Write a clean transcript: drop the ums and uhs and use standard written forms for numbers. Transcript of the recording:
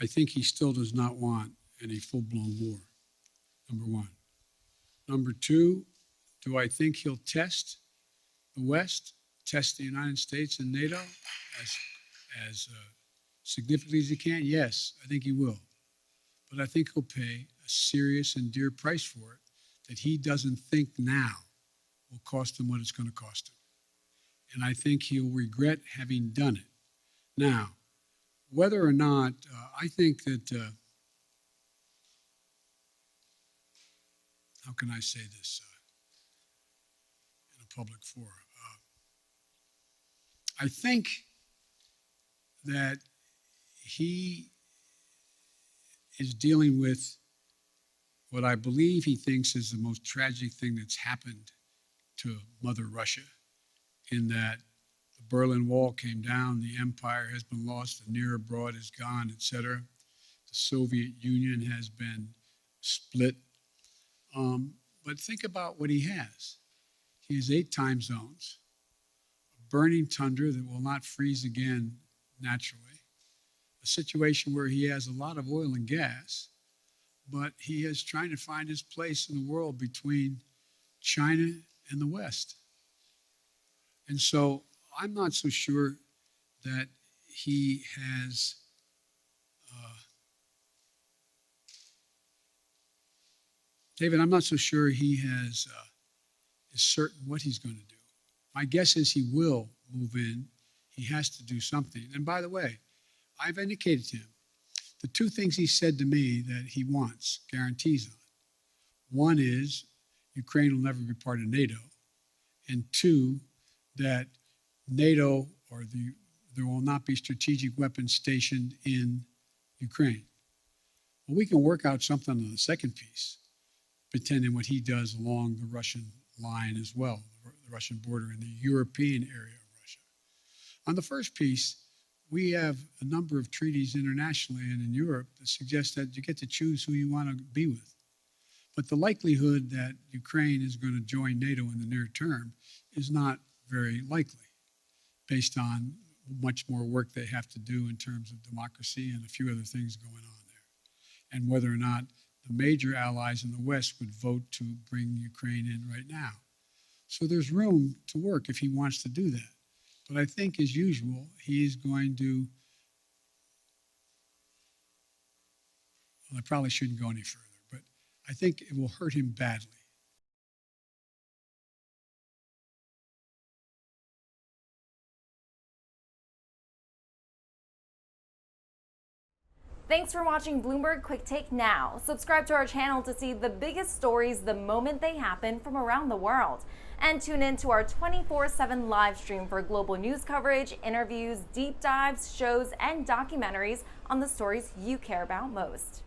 I think he still does not want any full-blown war, number one. Number two, do I think he'll test the West, test the United States and NATO as significantly as he can? Yes, I think he will. But I think he'll pay a serious and dear price for it that he doesn't think now will cost him what it's going to cost him. And I think he'll regret having done it. Now, whether or not, I think that, how can I say this in a public forum? I think that he is dealing with what I believe he thinks is the most tragic thing that's happened to Mother Russia, in that the Berlin Wall came down, the empire has been lost, the near abroad is gone, etc. The Soviet Union has been split. But think about what he has. He has 8 time zones, a burning tundra that will not freeze again naturally, a situation where he has a lot of oil and gas, but he is trying to find his place in the world between China and the West. And so I'm not so sure that he has David, I'm not so sure he is certain what he's going to do. My guess is he will move in. He has to do something. And by the way, I've indicated to him the 2 things he said to me that he wants guarantees on. One is Ukraine will never be part of NATO. And 2, that NATO or there will not be strategic weapons stationed in Ukraine. Well, we can work out something on the second piece, pretending what he does along the Russian line as well, the Russian border in the European area of Russia. On the first piece, we have a number of treaties internationally and in Europe that suggest that you get to choose who you want to be with. But the likelihood that Ukraine is going to join NATO in the near term is not very likely, based on much more work they have to do in terms of democracy and a few other things going on there, and whether or not the major allies in the West would vote to bring Ukraine in right now. So there's room to work if he wants to do that. But I think, as usual, he's going to, well, I probably shouldn't go any further, but I think it will hurt him badly. Thanks for watching Bloomberg Quicktake Now. Subscribe to our channel to see the biggest stories the moment they happen from around the world. And tune in to our 24/7 live stream for global news coverage, interviews, deep dives, shows, and documentaries on the stories you care about most.